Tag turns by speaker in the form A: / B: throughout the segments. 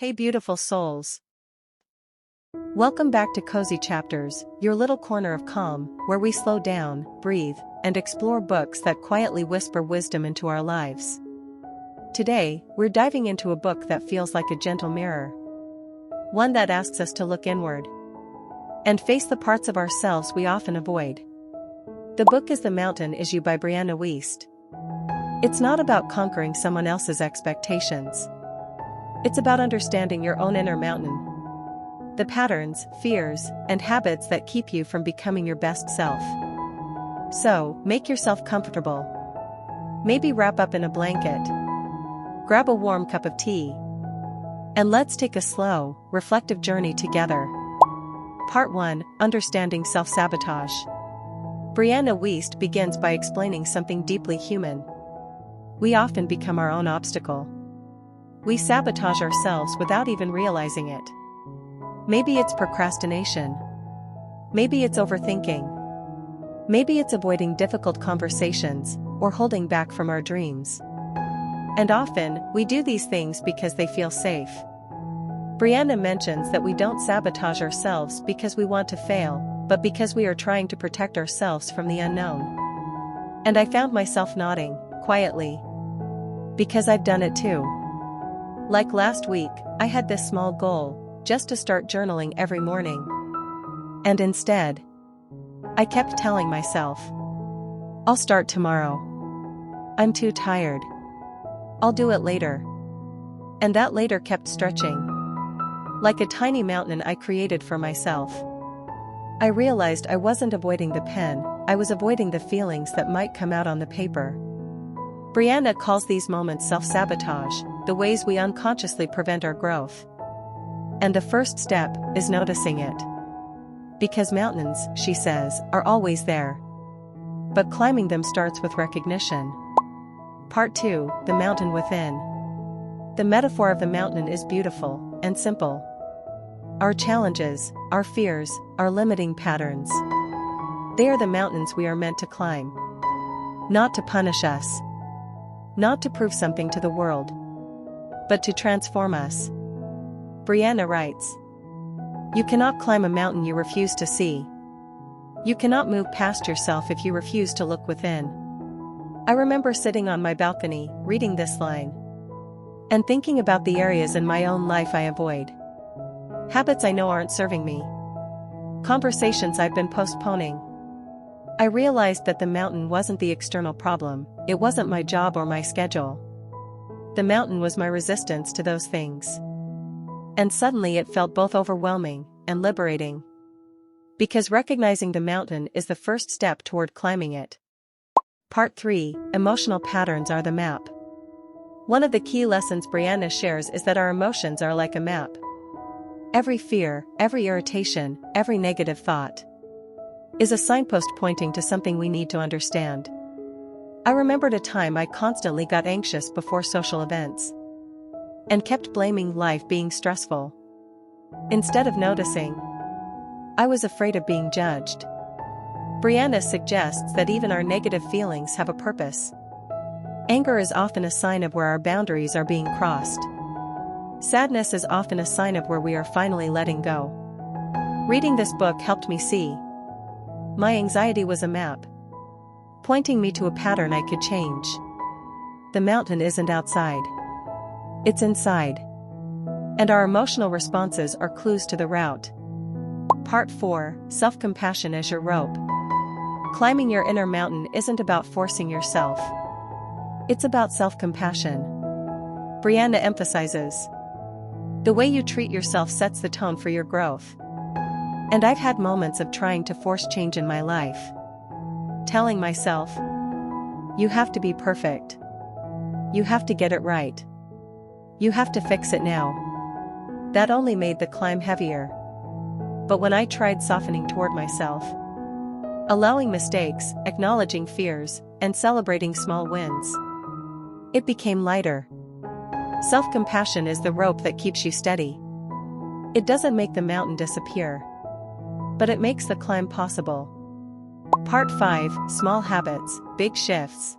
A: Hey beautiful souls. Welcome back to Cozy Chapters, your little corner of calm, where we slow down, breathe, and explore books that quietly whisper wisdom into our lives. Today, we're diving into a book that feels like a gentle mirror. One that asks us to look inward and face the parts of ourselves we often avoid. The book is The Mountain Is You by Brianna Wiest. It's not about conquering someone else's expectations. It's about understanding your own inner mountain. The patterns, fears, and habits that keep you from becoming your best self. So, make yourself comfortable. Maybe wrap up in a blanket. Grab a warm cup of tea. And let's take a slow, reflective journey together. Part 1: Understanding Self-Sabotage. Brianna Wiest begins by explaining something deeply human. We often become our own obstacle. We sabotage ourselves without even realizing it. Maybe it's procrastination. Maybe it's overthinking. Maybe it's avoiding difficult conversations, or holding back from our dreams. And often, we do these things because they feel safe. Brianna mentions that we don't sabotage ourselves because we want to fail, but because we are trying to protect ourselves from the unknown. And I found myself nodding, quietly. Because I've done it too. Like last week, I had this small goal, just to start journaling every morning. And instead, I kept telling myself, I'll start tomorrow. I'm too tired. I'll do it later. And that later kept stretching. Like a tiny mountain I created for myself. I realized I wasn't avoiding the pen, I was avoiding the feelings that might come out on the paper. Brianna calls these moments self-sabotage, the ways we unconsciously prevent our growth. And the first step is noticing it. Because mountains, she says, are always there. But climbing them starts with recognition. Part 2: The Mountain Within. The metaphor of the mountain is beautiful and simple. Our challenges, our fears, our limiting patterns. They are the mountains we are meant to climb. Not to punish us. Not to prove something to the world. But to transform us. Brianna writes, you cannot climb a mountain you refuse to see. You cannot move past yourself if you refuse to look within. I remember sitting on my balcony, reading this line. And thinking about the areas in my own life I avoid. Habits I know aren't serving me. Conversations I've been postponing. I realized that the mountain wasn't the external problem, it wasn't my job or my schedule. The mountain was my resistance to those things. And suddenly it felt both overwhelming and liberating. Because recognizing the mountain is the first step toward climbing it. Part 3: Emotional Patterns Are the Map. One of the key lessons Brianna shares is that our emotions are like a map. Every fear, every irritation, every negative thought is a signpost pointing to something we need to understand. I remembered a time I constantly got anxious before social events. And kept blaming life being stressful. Instead of noticing, I was afraid of being judged. Brianna suggests that even our negative feelings have a purpose. Anger is often a sign of where our boundaries are being crossed. Sadness is often a sign of where we are finally letting go. Reading this book helped me see. My anxiety was a map, pointing me to a pattern I could change. The mountain isn't outside. It's inside. And our emotional responses are clues to the route. Part 4: Self-Compassion as Your Rope. Climbing your inner mountain isn't about forcing yourself. It's about self-compassion. Brianna emphasizes, the way you treat yourself sets the tone for your growth. And I've had moments of trying to force change in my life. Telling myself, you have to be perfect. You have to get it right. You have to fix it now. That only made the climb heavier. But when I tried softening toward myself, allowing mistakes, acknowledging fears, and celebrating small wins, it became lighter. Self-compassion is the rope that keeps you steady. It doesn't make the mountain disappear, but it makes the climb possible. Part 5: Small Habits, Big Shifts.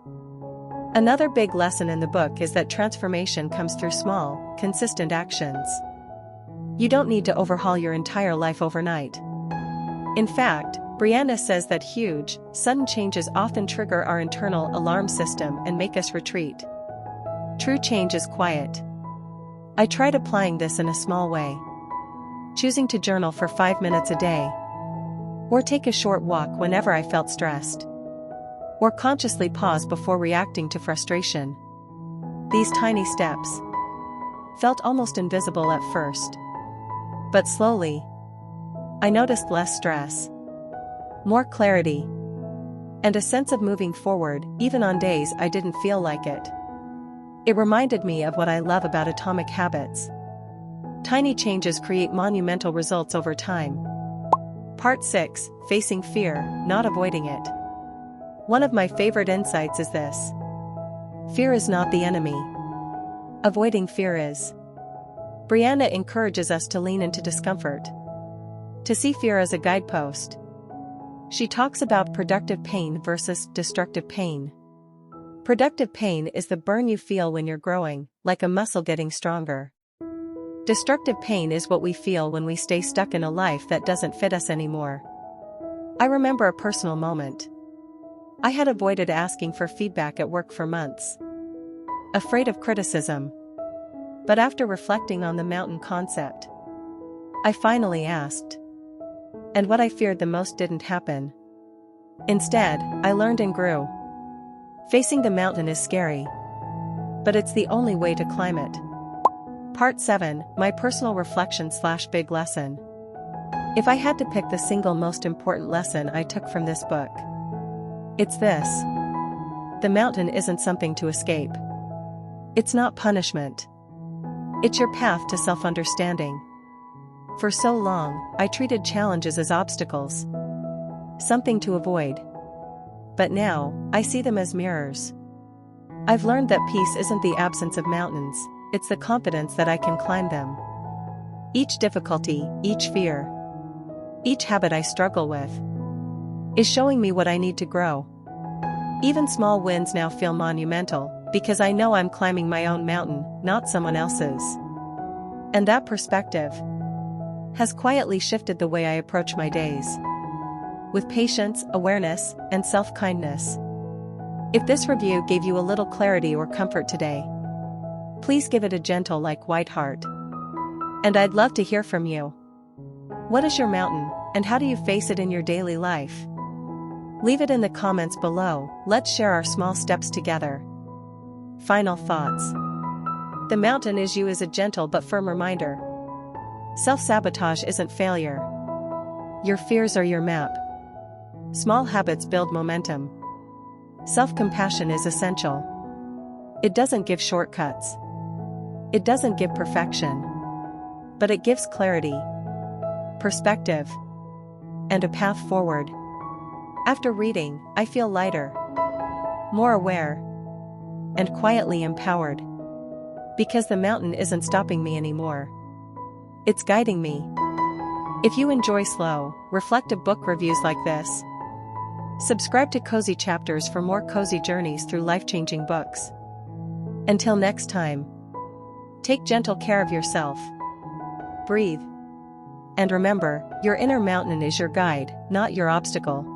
A: Another big lesson in the book is that transformation comes through small, consistent actions. You don't need to overhaul your entire life overnight. In fact, Brianna says that huge, sudden changes often trigger our internal alarm system and make us retreat. True change is quiet. I tried applying this in a small way. Choosing to journal for 5 minutes a day. Or take a short walk whenever I felt stressed. Or consciously pause before reacting to frustration. These tiny steps felt almost invisible at first. But slowly, I noticed less stress, more clarity, and a sense of moving forward even on days I didn't feel like it. It reminded me of what I love about atomic habits. Tiny changes create monumental results over time. Part 6: Facing Fear, Not Avoiding It. One of my favorite insights is this. Fear is not the enemy. Avoiding fear is. Brianna encourages us to lean into discomfort. To see fear as a guidepost. She talks about productive pain versus destructive pain. Productive pain is the burn you feel when you're growing, like a muscle getting stronger. Destructive pain is what we feel when we stay stuck in a life that doesn't fit us anymore. I remember a personal moment. I had avoided asking for feedback at work for months. Afraid of criticism. But after reflecting on the mountain concept, I finally asked. And what I feared the most didn't happen. Instead, I learned and grew. Facing the mountain is scary. But it's the only way to climb it. Part 7: My personal reflection/big lesson. If I had to pick the single most important lesson I took from this book, it's this. The mountain isn't something to escape. It's not punishment. It's your path to self-understanding. For so long, I treated challenges as obstacles. Something to avoid. But now, I see them as mirrors. I've learned that peace isn't the absence of mountains, it's the confidence that I can climb them. Each difficulty, each fear, each habit I struggle with, is showing me what I need to grow. Even small wins now feel monumental, because I know I'm climbing my own mountain, not someone else's. And that perspective has quietly shifted the way I approach my days. With patience, awareness, and self-kindness. If this review gave you a little clarity or comfort today, please give it a gentle white heart. And I'd love to hear from you. What is your mountain, and how do you face it in your daily life? Leave it in the comments below. Let's share our small steps together. Final thoughts. The mountain is you is a gentle but firm reminder. Self-sabotage isn't failure. Your fears are your map. Small habits build momentum. Self-compassion is essential. It doesn't give shortcuts. It doesn't give perfection. But it gives clarity, perspective, and a path forward. After reading, I feel lighter, more aware, and quietly empowered. Because the mountain isn't stopping me anymore. It's guiding me. If you enjoy slow, reflective book reviews like this, subscribe to Cozy Chapters for more cozy journeys through life-changing books. Until next time, take gentle care of yourself. Breathe. And remember, your inner mountain is your guide, not your obstacle.